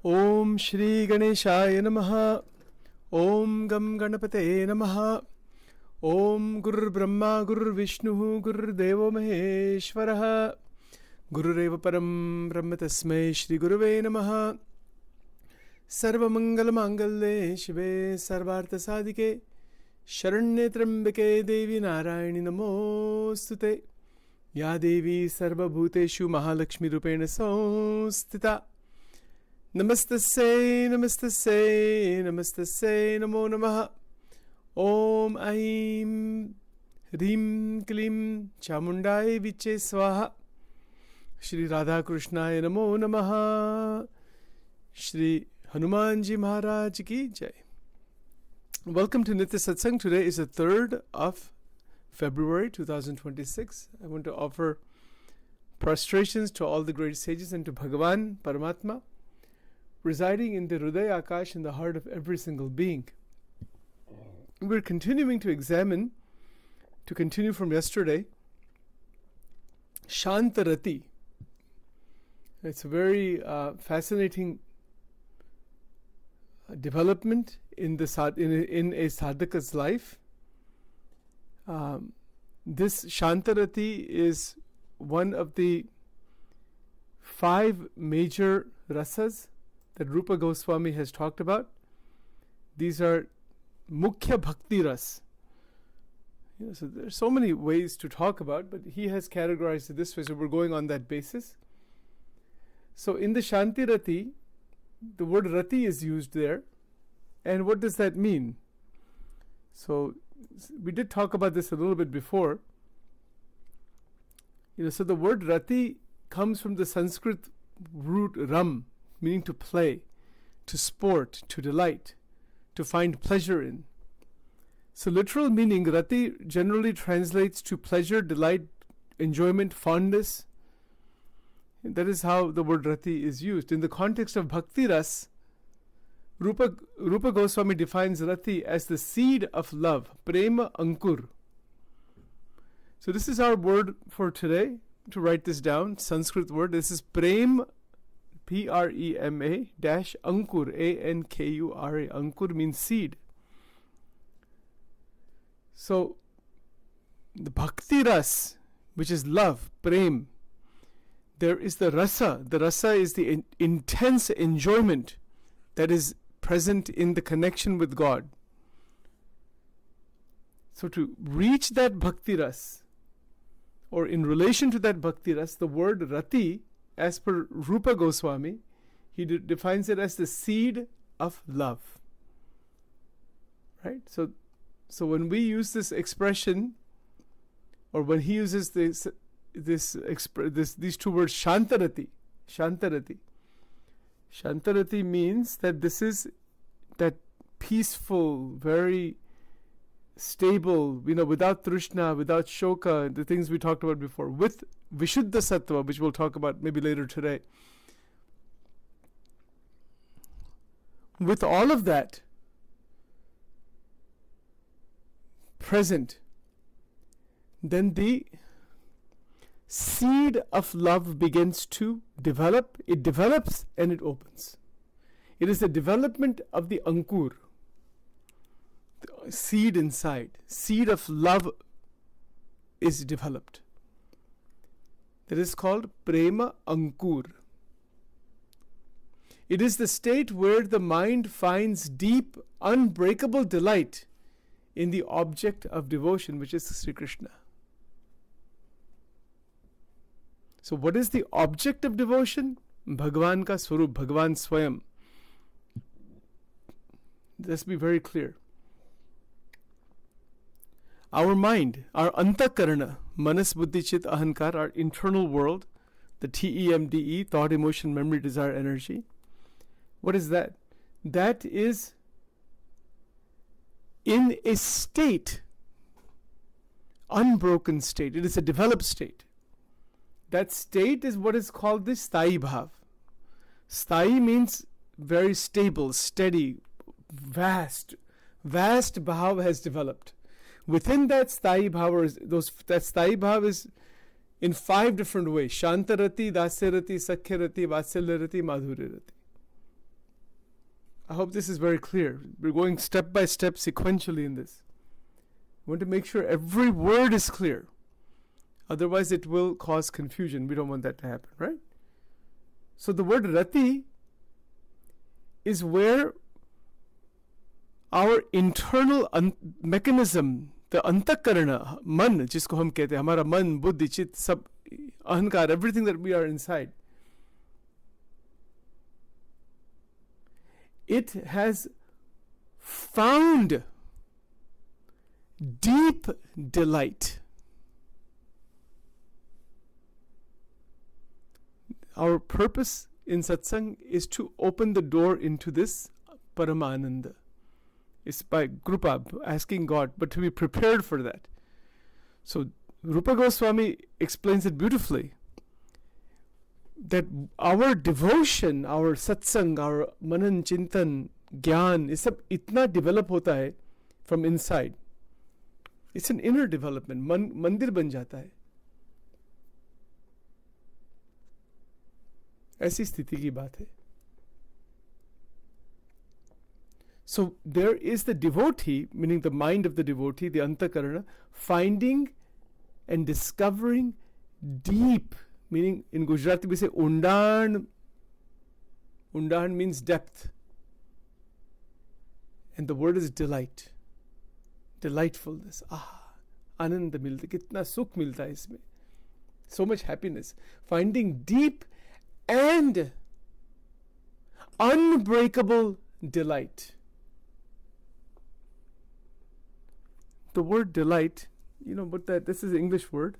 Om Shri Ganeshaya Namaha. Om Gam Ganapate Namaha. Om Gurur Brahma Gurur Vishnu Gurur Devo Maheshwaraha. Gurureva Param Brahma Tasmai Shri Guruve Namaha. Sarva Mangala Mangalle Shive Sarvartha Sadike Sharanye Trambake Devi Narayani Namostute. Ya Devi Sarva Bhuteshu Mahalakshmi Rupena Samstita. Namastasya, Namastasya, Namastasya, Namo Namaha. Om Aim Rim Klim Chamundai Viche Swaha. Shri Radha Krishnaya Namo Namaha. Shri Hanumanji Maharaj Ki Jai. Welcome to Nitya Satsang. Today is the 3rd of February 2026. I want to offer prostrations to all the great sages and to Bhagavan Paramatma, residing in the Hridaya Akash, in the heart of every single being. We're continuing to examine, to continue from yesterday, Shanta Rati. It's a very fascinating development in a sadhaka's life. This Shanta Rati is one of the 5 major rasas that Rupa Goswami has talked about. These are Mukhya Bhakti Ras. So there are so many ways to talk about, but he has categorized it this way, so we're going on that basis. So in the Shanti Rati, the word Rati is used there. And what does that mean? So we did talk about this a little bit before. So the word Rati comes from the Sanskrit root Ram, meaning to play, to sport, to delight, to find pleasure in. So literal meaning, Rati generally translates to pleasure, delight, enjoyment, fondness. That is how the word Rati is used. In the context of Bhakti Ras, Rupa Goswami defines Rati as the seed of love, Prema Ankur. So this is our word for today, to write this down, Sanskrit word. This is Prem, Prema dash Ankur, Ankura. Ankur means seed. So the Bhakti Ras, which is love, Prem, there is the rasa. The rasa is the intense enjoyment that is present in the connection with God. So to reach that Bhakti Ras, or in relation to that Bhakti Ras, the word Rati, as per Rupa Goswami, he defines it as the seed of love. Right? So when we use this expression, or when he uses these two words, Shantarati. Shantarati means that this is that peaceful, very stable, without Trishna, without Shoka, the things we talked about before, with Viśuddha-Sattva, which we'll talk about maybe later today. With all of that present, then the seed of love begins to develop. It develops and it opens. It is the development of the Ankur, the seed inside. Seed of love is developed. That is called Prema Ankur. It is the state where the mind finds deep, unbreakable delight in the object of devotion, which is Sri Krishna. So what is the object of devotion? Bhagavan ka Swarup, Bhagavan Swayam. Let's be very clear. Our mind, our antakarana, manas, buddhi, chit, ahankar, our internal world, the TEMDE, thought, emotion, memory, desire, energy. What is that? That is in a state, unbroken state. It is a developed state. That state is what is called the Sthayi Bhav. Sthayi means very stable, steady, vast bhav has developed. Within that Sthayi Bhav, that Sthayi Bhav is in 5 different ways. Shantarati, Dasyarati, Sakhyarati, Vatsalyarati, Madhuryarati. I hope this is very clear. We're going step by step sequentially in this. We want to make sure every word is clear. Otherwise it will cause confusion. We don't want that to happen, right? So the word Rati is where our internal mechanism, the antakarana, man, जिसको हम कहते हैं, हमारा मन, बुद्धि, चित्त, सब अहंकार, everything that we are inside, it has found deep delight. Our purpose in satsang is to open the door into this Paramananda. It's by Krupa, asking God, but to be prepared for that. So Rupa Goswami explains it beautifully, that our devotion, our satsang, our manan, chintan, gyan, ये सब इतना develop होता है from inside. It's an inner development. मंदिर बन जाता है. ऐसी स्थिति की बात है. So there is the devotee, meaning the mind of the devotee, the antakarana, finding and discovering deep, meaning in Gujarati we say undaan. Undaan means depth. And the word is delight. Delightfulness. आनंद मिलता है, कितना सुख मिलता है इसमें. So much happiness. Finding deep and unbreakable delight. The word delight, but this is an English word.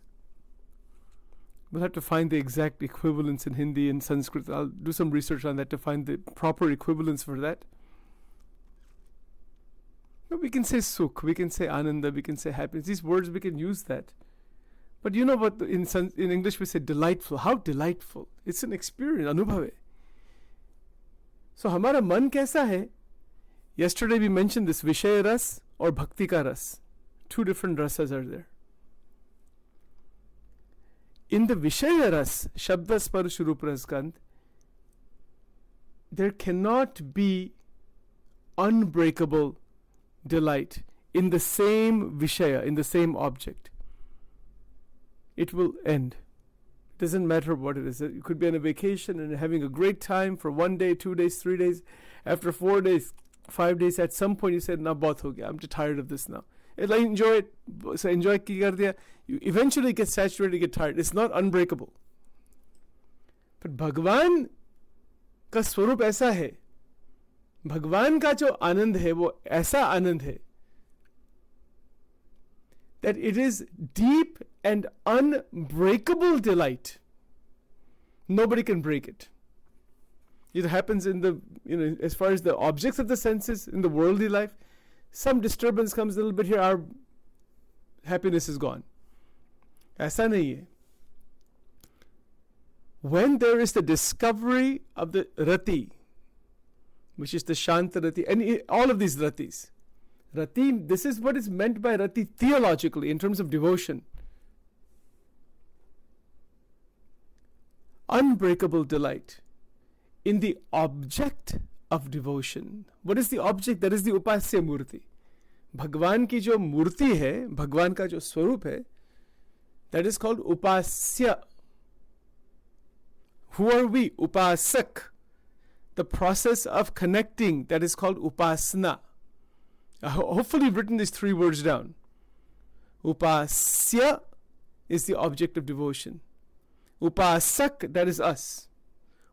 We'll have to find the exact equivalence in Hindi and Sanskrit. I'll do some research on that to find the proper equivalence for that. But we can say sukh, we can say ananda, we can say happiness. These words, we can use that. But you know what, in English we say delightful. How delightful? It's an experience, anubhav hai. So हमारा मन कैसा है? Yesterday we mentioned this Vishaya ras or Bhakti ka ras. Two different rasas are there. In the Vishaya ras, Shabda Sparsh Rup Ras Gandh, there cannot be unbreakable delight in the same Vishaya, in the same object. It will end. It doesn't matter what it is. You could be on a vacation and having a great time for 1 day, 2 days, 3 days. After 4 days, 5 days, at some point you said, "Na bahut ho gaya. I'm too tired of this now." Like, enjoy it. So enjoy ki kar diya. You eventually get saturated, get tired. It's not unbreakable. But Bhagwan का स्वरूप ऐसा है, भगवान का जो आनंद है वो ऐसा आनंद है that it is deep and unbreakable delight. Nobody can break it. It happens in the, as far as the objects of the senses, in the worldly life, some disturbance comes a little bit here, our happiness is gone. ऐसा नहीं है. When there is the discovery of the Rati, which is the Shanta Rati, and all of these Ratis, Rati, this is what is meant by Rati theologically in terms of devotion. Unbreakable delight in the object of devotion. What is the object? That is the Upasya Murti. Bhagwan ki jo murti hai, Bhagwan ka jo swarup hai, that is called Upasya. Who are we? Upasak. The process of connecting, that is called Upasana. Hopefully you've written these 3 words down. Upasya is the object of devotion. Upasak, that is us.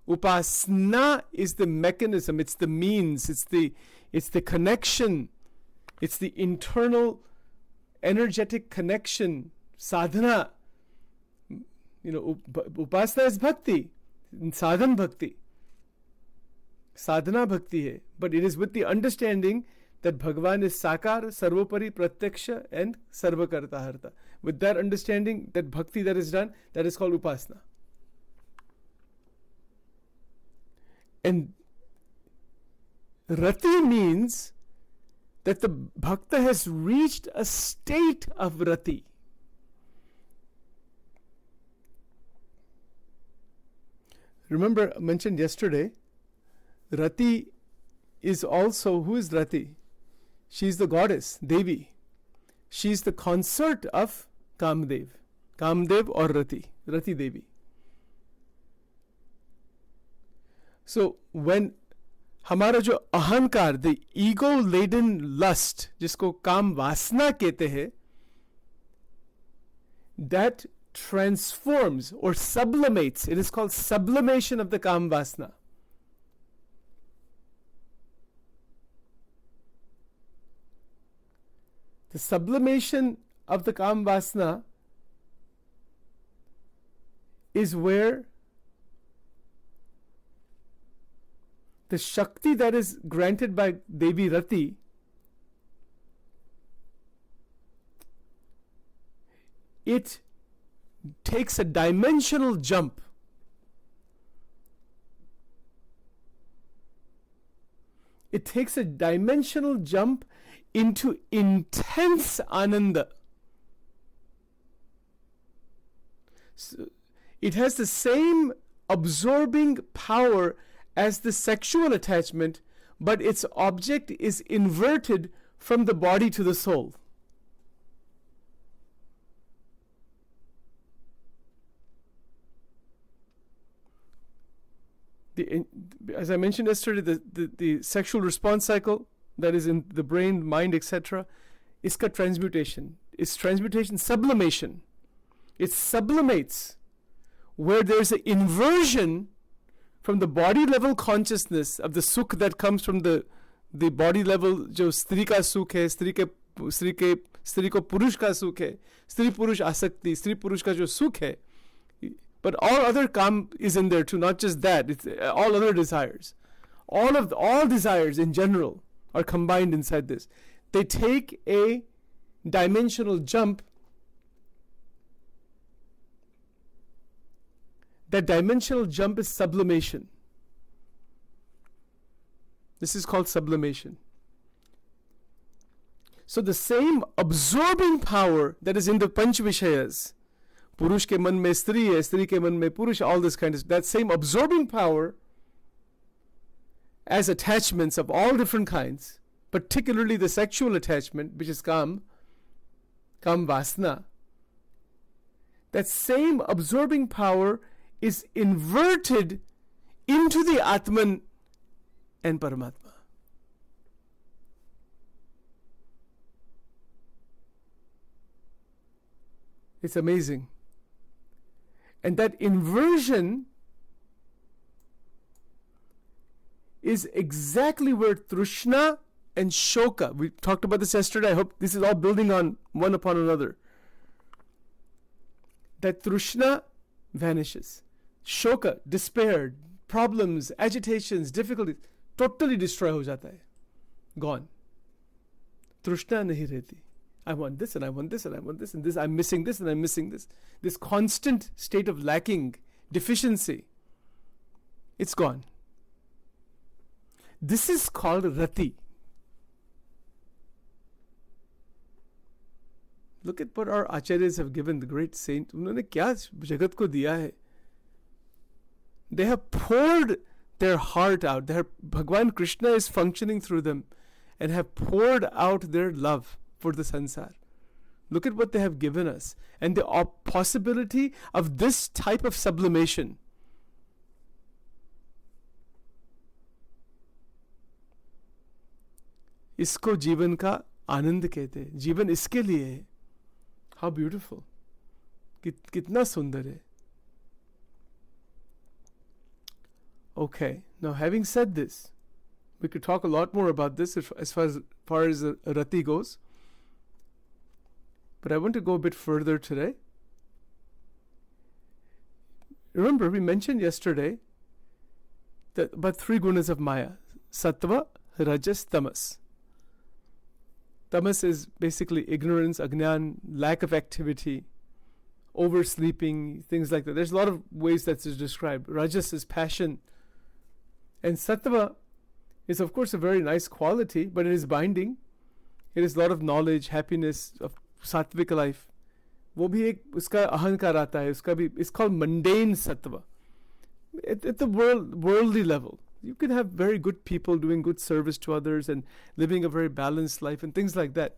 Upasana is the mechanism, it's the means, it's the connection, it's the internal energetic connection. Sadhana. Upasana is bhakti, sadhan bhakti. Sadhana bhakti hai, but it is with the understanding that Bhagavan is Sakar, Sarvopari, Pratyaksha and Sarvakarta Harta. With that understanding, that bhakti that is done, that is called Upasana. And Rati means that the Bhakta has reached a state of Rati. Remember, I mentioned yesterday, Rati is also, who is Rati? She is the goddess, Devi. She is the consort of Kamdev. Kamdev or Rati. Rati Devi. So when हमारा जो अहंकार, the ego laden lust, जिसको काम वासना कहते हैं, that transforms or sublimates. It is called sublimation of the काम वासना. The sublimation of the काम वासना is where the Shakti that is granted by Devi Rati it takes a dimensional jump. It takes a dimensional jump into intense ananda. So it has the same absorbing power as the sexual attachment, but its object is inverted from the body to the soul. As I mentioned yesterday, the sexual response cycle that is in the brain, mind, etc., is transmutation. It's transmutation, sublimation. It sublimates where there's an inversion from the body level consciousness of the sukh that comes from the body level, जो स्त्री का सुख है, स्त्री को पुरुष का सुख है, स्त्री पुरुष आसक्ति, स्त्री पुरुष का जो सुख है. But all other काम is in there too, not just that. It's all other desires. All desires in general are combined inside this. They take a dimensional jump. That dimensional jump is sublimation. This is called sublimation. So the same absorbing power that is in the Panch Vishayas, Purush ke man mein stri hai, stri ke man mein purush, all this kind of, that same absorbing power as attachments of all different kinds, particularly the sexual attachment, which is kam vasna, that same absorbing power is inverted into the Atman and Paramatma. It's amazing. And that inversion is exactly where Trishna and Shoka, we talked about this yesterday, I hope this is all building on one upon another, that Trishna vanishes. Shoka, despair, problems, agitations, difficulties, totally destroy ho jata hai. Gone. Trishna nahi rehti. I want this and I want this and I want this and this. I'm missing this and I'm missing this. This constant state of lacking, deficiency, it's gone. This is called Rati. Look at what our acharyas have given, the great saint. उन्होंने क्या जगत को दिया है. They have poured their heart out. Bhagwan Krishna is functioning through them and have poured out their love for the sansar. Look at what they have given us and the possibility of this type of sublimation. इसको जीवन का आनंद कहते हैं. जीवन इसके लिए है. How beautiful. कितना सुंदर है. Okay, now having said this, we could talk a lot more about this as far as Rati goes. But I want to go a bit further today. Remember, we mentioned yesterday that about 3 gunas of Maya: Sattva, Rajas, Tamas. Tamas is basically ignorance, ajnan, lack of activity, oversleeping, things like that. There's a lot of ways that's described. Rajas is passion. And Sattva is, of course, a very nice quality, but it is binding. It is a lot of knowledge, happiness, of sattvic life. वो भी एक उसका अहंकार आता है. उसका भी, it's called mundane sattva. At the worldly level. You can have very good people doing good service to others and living a very balanced life and things like that.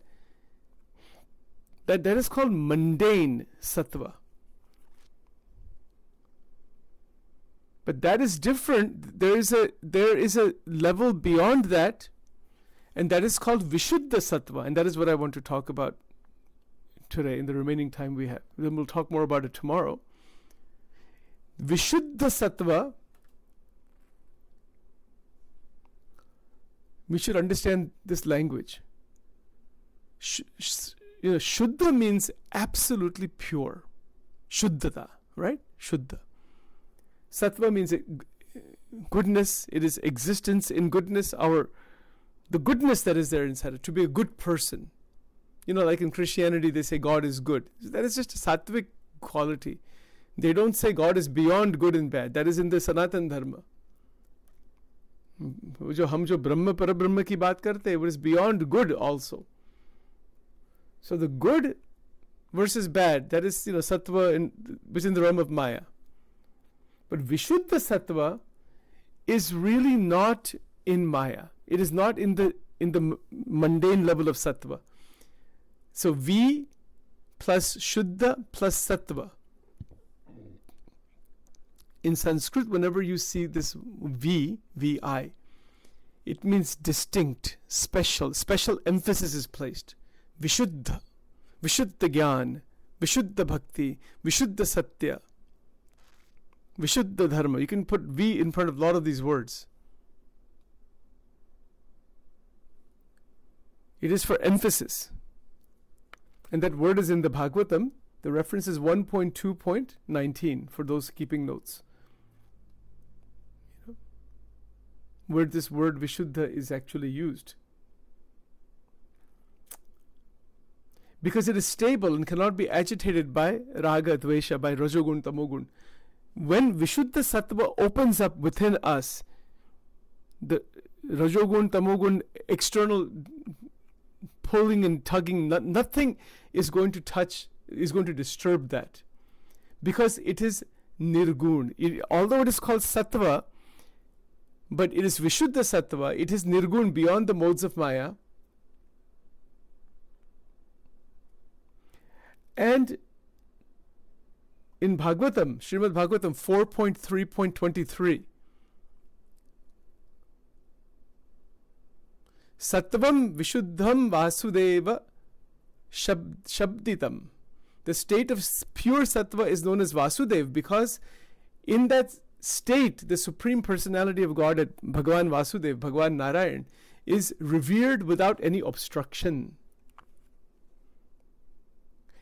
That is called mundane sattva. But that is different. There is a level beyond that, and that is called Viśuddha-Sattva, and that is what I want to talk about today in the remaining time we have. Then we'll talk more about it tomorrow. Viśuddha-Sattva, we should understand this language. Shuddha means absolutely pure. Shuddhata, right? Shuddha. Sattva means goodness. It is existence in goodness. The goodness that is there inside, to be a good person. Like in Christianity, they say God is good. That is just a sattvic quality. They don't say God is beyond good and bad. That is in the Sanatan Dharma. हम जो ब्रह्म पर ब्रह्म की बात करते हैं, it is beyond good also. So the good versus bad, that is sattva within the realm of Maya. But Viśuddha-Sattva is really not in Maya. It is not in the mundane level of sattva. So V plus Shuddha plus Sattva. In Sanskrit, whenever you see this VI, it means distinct, special emphasis is placed. Viśuddha, Viśuddha Gyan, Viśuddha Bhakti, Viśuddha Satya, Viśuddha Dharma. You can put V in front of a lot of these words. It is for emphasis. And that word is in the Bhagavatam. The reference is 1.2.19 for those keeping notes. Where this word Viśuddha is actually used. Because it is stable and cannot be agitated by raga, dvesha, by rajogun, tamogun. When Viśuddha-Sattva opens up within us, the rajogun, tamogun, external pulling and tugging, nothing is going to disturb that. Because it is nirgun. Although it is called sattva, but it is Viśuddha-Sattva, it is nirgun, beyond the modes of Maya. And in Bhagavatam, Srimad Bhagavatam 4.3.23, Sattvam Vishuddham Vasudhaiva Shabditam. The state of pure sattva is known as Vasudeva, because in that state, the Supreme Personality of God, Bhagavan Vasudeva, Bhagavan Narayan, is revered without any obstruction.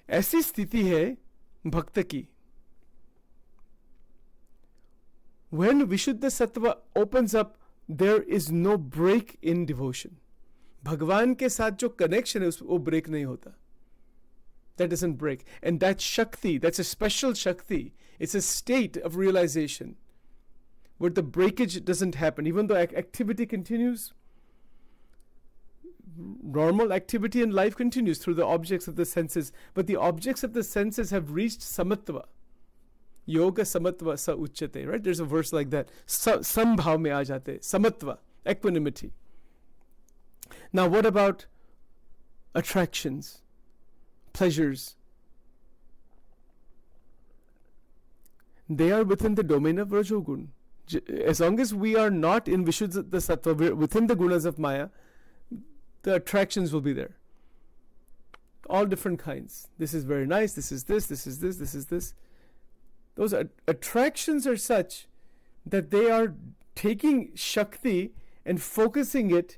ऐसी स्थिति है भक्त की. When Viśuddha-Sattva opens up, there is no break in devotion. भगवान के साथ जो connection है वो break नहीं होता. That doesn't break. And that Shakti, that's a special Shakti. It's a state of realization where the breakage doesn't happen. Even though activity continues, normal activity in life continues through the objects of the senses, but the objects of the senses have reached samatva. Yoga samatva sa uchyate, right? There's a verse like that. Sambhav mein aa jate. Samatva, equanimity. Now what about attractions, pleasures? They are within the domain of Rajogun. As long as we are not in Viśuddha-Sattva, we're within the gunas of Maya, the attractions will be there. All different kinds. This is very nice, this is this, this is this, this is this. Those attractions are such that they are taking Shakti and focusing it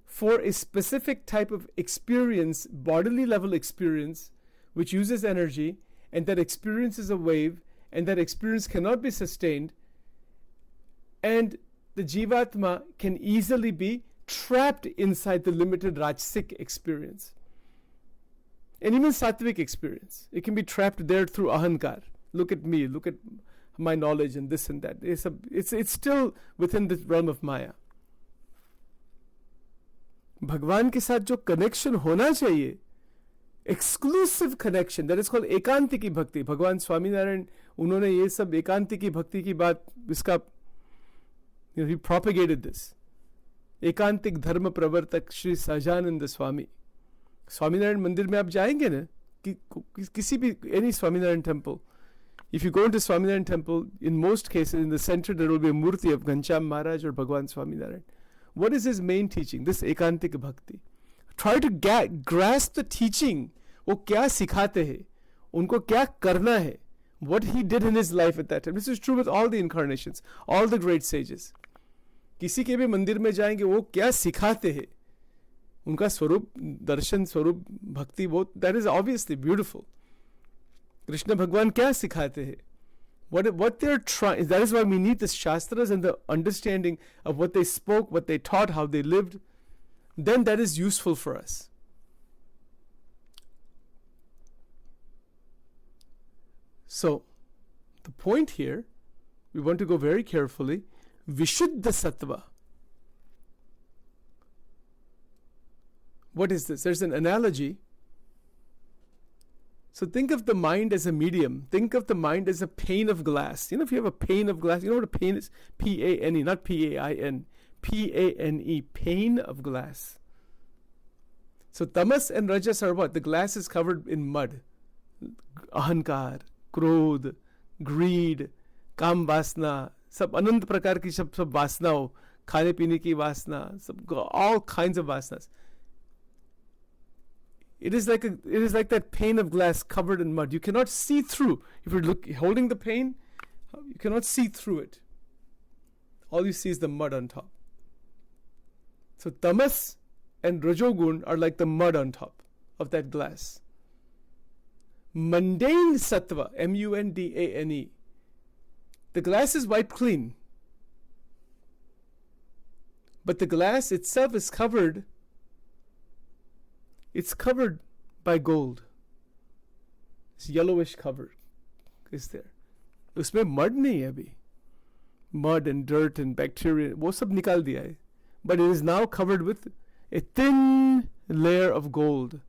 for a specific type of experience, bodily level experience, which uses energy, and that experience is a wave, and that experience cannot be sustained, and the Jivatma can easily be trapped inside the limited Rajasic experience. And even Sattvic experience. It can be trapped there through Ahankar. Look at me, look at my knowledge and this and that. It's still within the realm of Maya. भगवान के साथ जो connection होना चाहिए, exclusive connection, that is called एकांतिकी भक्ति. भगवान स्वामी नारायण, उन्होंने ये सब एकांतिकी भक्ति की बात, इसका He propagated this. एकांतिक धर्म प्रवर्तक श्री सहजानंद स्वामी. स्वामीनारायण मंदिर में आप जाएंगे ना, किसी भी any Swaminarayan temple, if you go into Swaminarayan temple, in most cases in the center there will be a murti of Ghanshyam Maharaj or Bhagwan Swaminarayan. What is his main teaching? This एकांतिक bhakti. Try to grasp the teaching. वो क्या सिखाते हैं, उनको क्या करना है, what he did in his life at that time. This is true with all the incarnations, all the great sages. किसी के भी मंदिर में जाएंगे, वो क्या सिखाते हैं, उनका स्वरूप, दर्शन स्वरूप भक्ति, वो that is obviously beautiful. Krishna भगवान क्या सिखाते हैं, what they're trying. That is why we need the shastras and the understanding of what they spoke, what they taught, how they lived. Then that is useful for us. So, the point here, we want to go very carefully. Viśuddha-Sattva. What is this? There's an analogy. So think of the mind as a medium. Think of the mind as a pane of glass. If you have a pane of glass, you know what a pane is? P-A-N-E, not P-A-I-N. P-A-N-E, pane of glass. So tamas and rajas are what? The glass is covered in mud. Ahankar, क्रोध, greed, काम वासना, सब अनंत प्रकार की सब वासनाओं, खाने पीने की वासना, सब, all kinds of vasanas. It is like that pane of glass covered in mud. You cannot see through. If you're holding the pane, you cannot see through it. All you see is the mud on top. So tamas and rajogun are like the mud on top of that glass. Mundane sattva, M-U-N-D-A-N-E. The glass is wiped clean. But the glass itself is covered. It's covered by gold. This yellowish cover is there. उसमें mud नहीं है अभी. Mud and dirt and bacteria, वो सब निकाल दिया है. But it is now covered with a thin layer of gold.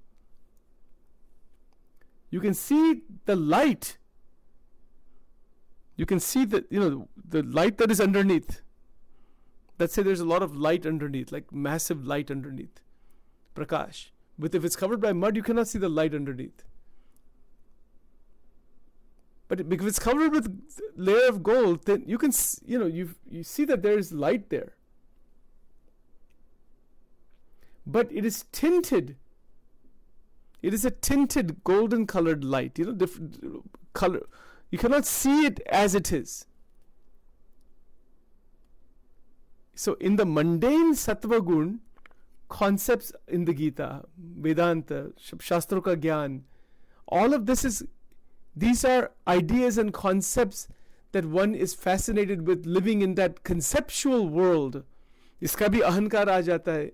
You can see the light. You can see the light that is underneath. Let's say there's a lot of light underneath, like massive light underneath. Prakash. But if it's covered by mud, you cannot see the light underneath. But if it's covered with a layer of gold, then you can, you see that there is light there. But it is tinted. It is a tinted golden colored light, different color. You cannot see it as it is. So in the mundane sattva gun, concepts in the Gita, Vedanta, Shastro ka Gyan, all of these are ideas and concepts that one is fascinated with, living in that conceptual world. Iska bhi ahankar aa jata hai.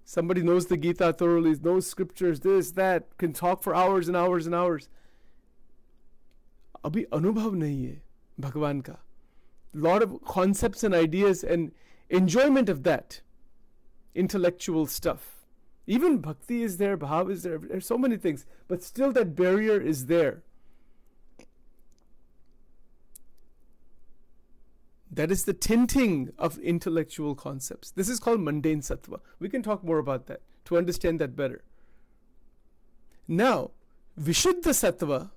Somebody knows the Gita thoroughly, knows scriptures, this, that, can talk for hours and hours and hours. Abhi anubhav nahi hai Bhagwan ka. Lot of concepts and ideas and enjoyment of that. Intellectual stuff. Even bhakti is there, bhav is there, there's so many things. But still that barrier is there. That is the tinting of intellectual concepts. This is called mundane sattva. We can talk more about that to understand that better. Now, Viśuddha-Sattva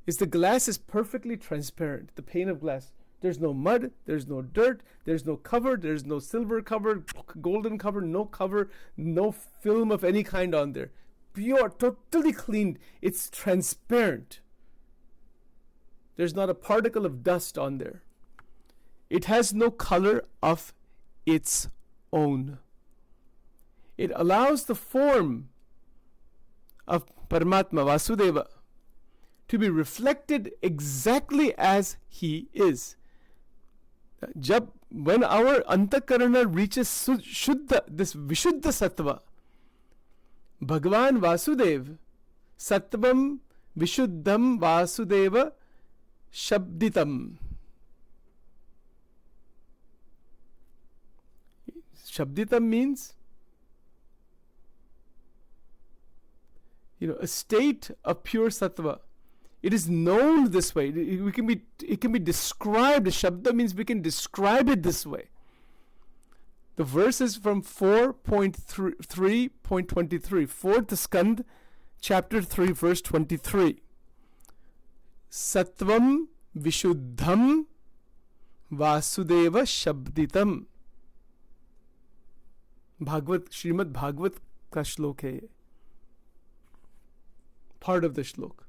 is the glass is perfectly transparent, the pane of glass. There's no mud, there's no dirt, there's no cover, there's no silver cover, golden cover, no film of any kind on there. Pure, totally clean. It's transparent. There's not a particle of dust on there. It has no color of its own. It allows the form of Paramatma, Vasudeva, to be reflected exactly as he is. When our antakarana reaches Shuddha, this Viśuddha-Sattva, Bhagavan Vasudev, Sattvam Vishuddham Vasudeva Shabditam. Shabditam means, a state of pure sattva. It is known this way. It can be described. Shabda means we can describe it this way. The verse is from 4.3.23, 4th Skand, chapter 3, verse 23. Sattvam Viśuddham Vasudhaiva Shabditam. Bhagavat, Shrimad Bhagavat का श्लोक है ये, part of the श्लोक.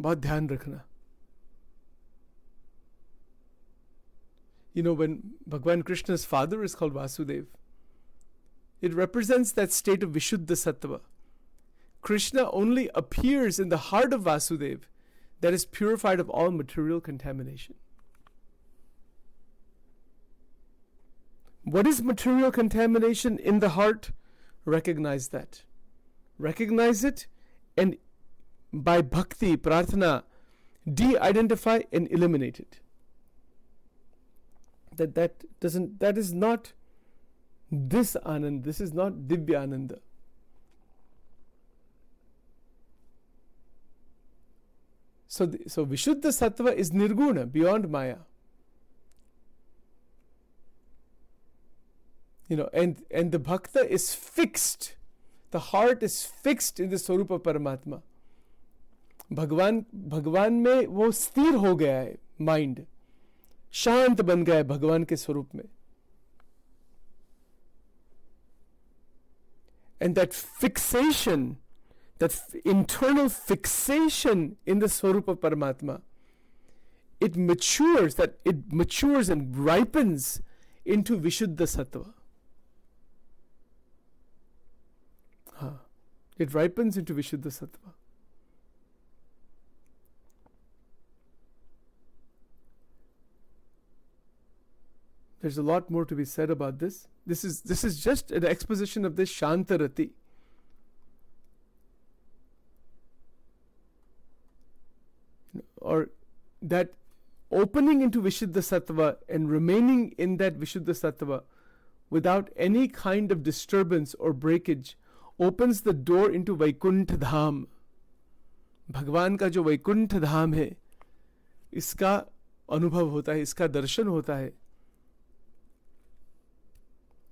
बहुत ध्यान रखना. You know, when Bhagwan Krishna's father is called Vasudeva, it represents that state of Viśuddha-Sattva. Krishna only appears in the heart of Vasudeva that is purified of all material contamination. What is material contamination in the heart? Recognize that. Recognize it, and by bhakti, prarthana, de-identify and eliminate it. That is not this Anand. This is not Divya Ananda. So Viśuddha-Sattva is nirguna, beyond Maya. You know, and the bhakta is fixed. The heart is fixed in the Swarupa Paramatma. भगवान में वो स्थिर हो गया है, mind शांत बन गया है भगवान के स्वरूप में. And that fixation, that internal fixation in the Swarupa Paramatma, it matures and ripens into Viśuddha-Sattva. It ripens into Viśuddha-Sattva. There's a lot more to be said about this. This is just an exposition of this Shanta Rati. Or that opening into Viśuddha-Sattva and remaining in that Viśuddha-Sattva without any kind of disturbance or breakage opens the door into Vaikuntha Dham. भगवान का जो वैकुंठ धाम है, इसका अनुभव होता है, इसका दर्शन होता है.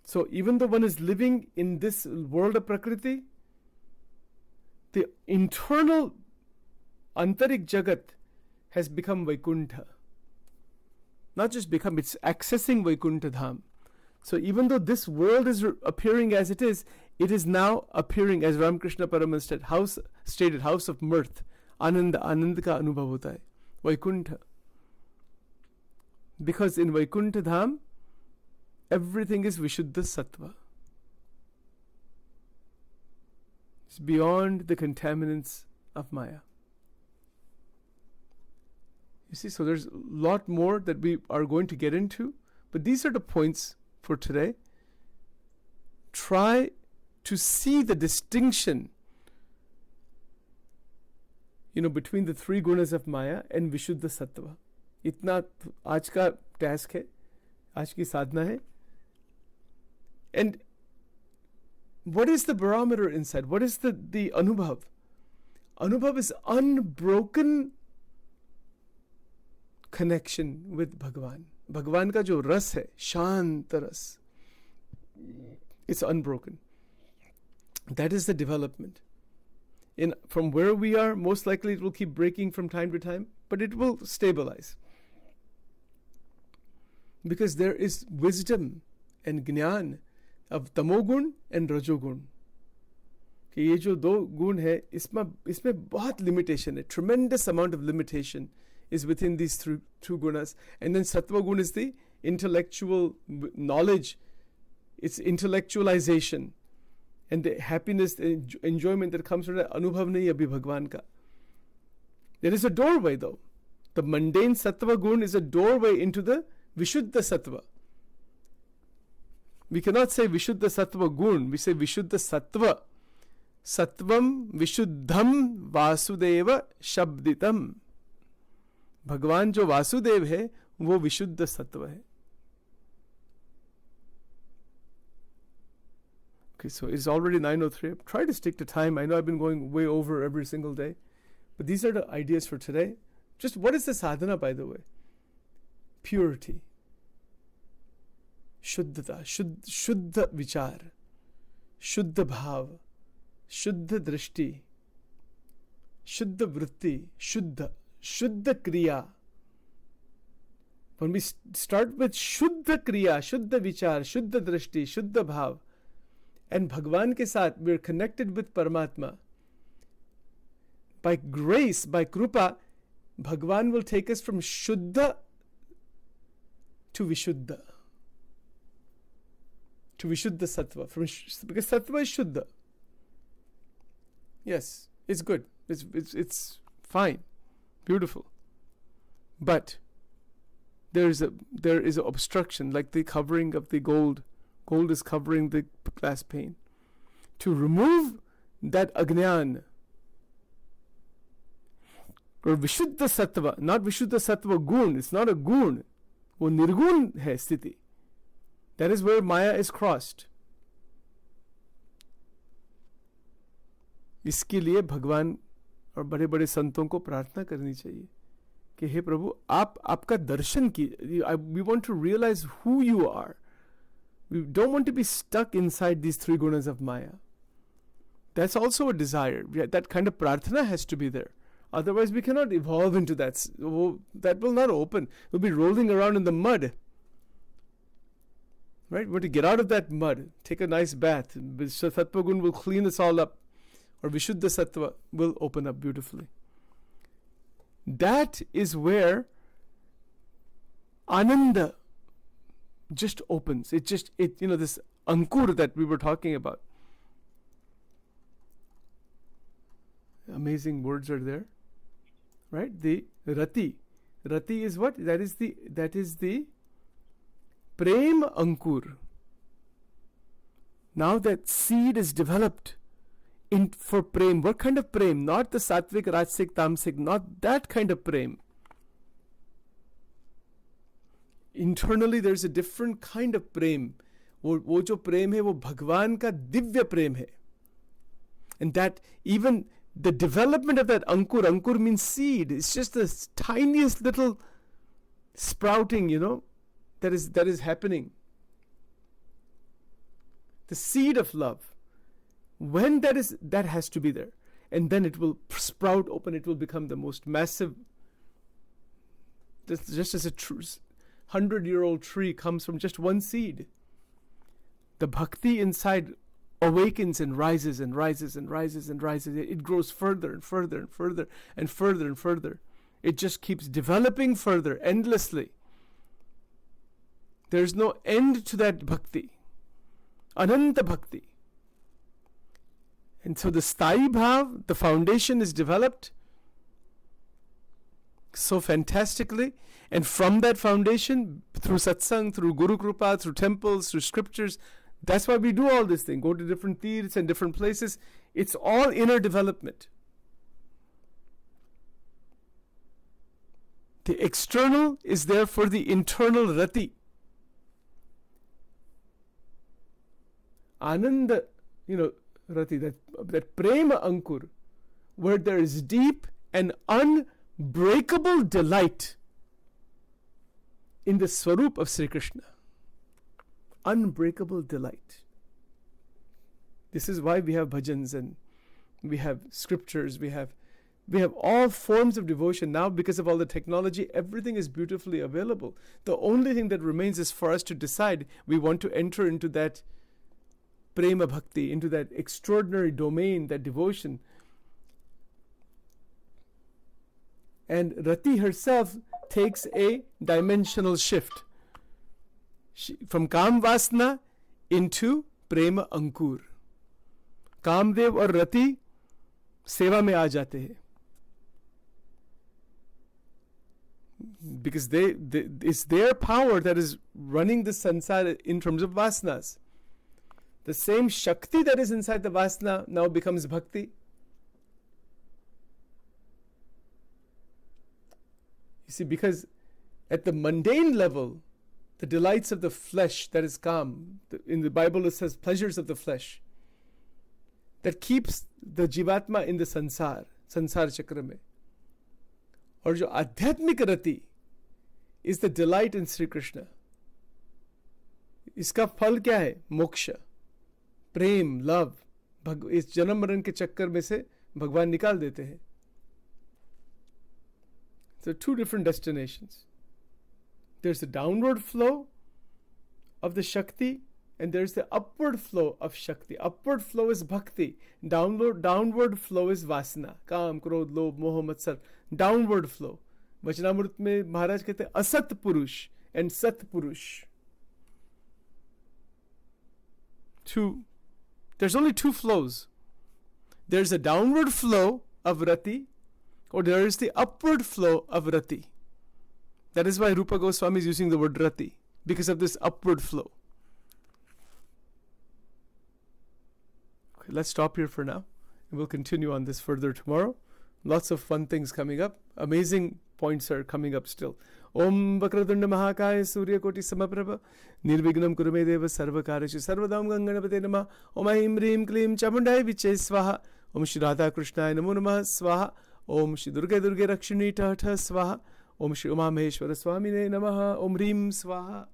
So even though one is living in this world of Prakriti, the internal Antarik Jagat has become Vaikuntha. Not just become, it's accessing Vaikuntha Dham. So even though this world is appearing as it is now appearing, as Ramakrishna Paramahansa stated, house of mirth. Ananda ka anubhav hota hai. Vaikuntha. Because in Vaikuntha Dham, everything is Viśuddha-Sattva. It's beyond the contaminants of Maya. You see, so there's a lot more that we are going to get into, but these are the points for today. Try to see the distinction, between the three gunas of Maya and Viśuddha-Sattva. इतना आज का task है, आज की साधना है. And what is the barometer inside? What is the anubhav? Anubhav is unbroken connection with Bhagavan. Bhagavan ka jo ras hai, shant ras, it's unbroken. That is the development. From where we are, most likely it will keep breaking from time to time, but it will stabilize. Because there is wisdom and ज्ञान of तमोगुण and रजोगुण. कि ये जो दो गुण है, इसमें बहुत limitation है. Tremendous amount of limitation is within these two gunas. And then sattva gun is the intellectual knowledge. It's intellectualization. And the happiness, the enjoyment that comes from that anubhav nahi abhi Bhagwan ka. There is a doorway though. The mundane sattva gun is a doorway into the Viśuddha-Sattva. We cannot say Viśuddha-Sattva gun, we say Viśuddha-Sattva. Sattvam Viśuddham Vasudhaiva Shabditam. भगवान जो वासुदेव है वो विशुद्ध सत्व है. Okay, so it's already 9:03. Try to stick to time. I know I've been going way over every single day. But these are the ideas for today. Just what is the sadhana, by the way? Purity. Shuddhata. Shuddha vichar. Shuddha bhav. Shuddha drishti. Shuddha vritti. Shuddha. Shuddha kriya. When we start with Shuddha kriya, Shuddha vichar, Shuddha drishti, Shuddha bhav, and Bhagwan ke saath, we're connected with Paramatma. By grace, by krupa, Bhagwan will take us from Shuddha to Viśuddha. To Viśuddha-Sattva. Because Sattva is Shuddha. Yes, it's good. It's fine. Beautiful. But there is an obstruction, like the covering of the gold. Gold is covering the glass pane. To remove that ajnana, or Viśuddha-Sattva, not Viśuddha-Sattva gun, it's not a gun, वो निर्गुण है स्थिति. That is where Maya is crossed. इसके लिए भगवान और बड़े बड़े संतों को प्रार्थना करनी चाहिए कि हे प्रभु आप आपका दर्शन कीजिए. We want to realize who you are. We don't want to be stuck inside these three gunas of Maya. That's also a desire. That kind of prarthana has to be there. Otherwise we cannot evolve into that. That will not open. We'll be rolling around in the mud. Right? We want to get out of that mud. Take a nice bath. Sattva gun will clean us all up. Or Viśuddha-Sattva will open up beautifully. That is where Ananda just opens. It this Ankur that we were talking about. Amazing words are there. Right? The Rati. Rati is what? That is the Prem Ankur. Now that seed is developed for Prem. What kind of Prem? Not the Sattvic, Rajasic, Tamasic. Not that kind of Prem. Internally there's a different kind of Prem. वो जो प्रेम है वो भगवान का दिव्य प्रेम है. And that even the development of that Ankur means seed. It's just the tiniest little sprouting, that is happening. The seed of love. When that has to be there. And then it will sprout open. It will become the most massive. Just as a 100-year-old tree comes from just one seed. The bhakti inside awakens and rises and rises and rises and rises. It grows further and further and further and further and further. It just keeps developing further, endlessly. There's no end to that bhakti. Ananta bhakti. And so the Sthayi Bhav, the foundation is developed so fantastically. And from that foundation, through satsang, through Guru Krupa, through temples, through scriptures, that's why we do all this thing. Go to different tirthas and different places. It's all inner development. The external is there for the internal Rati. Ananda, Rati, that Prema Ankur, where there is deep and unbreakable delight in the Swarup of Sri Krishna. Unbreakable delight. This is why we have bhajans and we have scriptures, we have all forms of devotion. Now, because of all the technology, everything is beautifully available. The only thing that remains is for us to decide we want to enter into that prema bhakti, into that extraordinary domain, that devotion. And Rati herself takes a dimensional shift from Kam Vasna into Prema Ankur. Kamdev और Rati सेवा में आ जाते हैं. Because it's their power that is running the sansara in terms of vasanas. The same Shakti that is inside the vasana now becomes bhakti. You see, because at the mundane level, the delights of the flesh, that is Kam, in the Bible it says pleasures of the flesh. that keeps the जीवात्मा in the संसार चक्र में. और जो आध्यात्मिक रति is the delight in Sri Krishna. इसका फल क्या है? मोक्ष, प्रेम, लव. इस जन्म मरण के चक्कर में से भगवान निकाल देते हैं. So 2 different destinations. There's the downward flow of the Shakti and there's the upward flow of Shakti. Upward flow is Bhakti. Downward flow is Vasana. Kam, Krodh, Lobh, Moh, Matsar. Downward flow. Vachanamrut में महाराज कहते हैं असत पुरुष and सत पुरुष. There's only 2 flows. There's a downward flow of Rati, or there is the upward flow of Rati. That is why Rupa Goswami is using the word Rati, because of this upward flow. Okay, let's stop here for now, and we'll continue on this further tomorrow. Lots of fun things coming up. Amazing points are coming up still. Om Vakratunda Mahakaya Surya Koti Samaprabha Nirvignam Kurume Deva Sarvakarishu Sarvadam Ganganapate Nama Om Aim Rim Klim Chamundai Viche Swaha Om Shri Radha Krishnaya Namo Namah Swaha Om Shri Durga Durga Rakshini Tata Swaha Om Shri Uma Maheshwara Swamine Namaha Om Rim Swaha.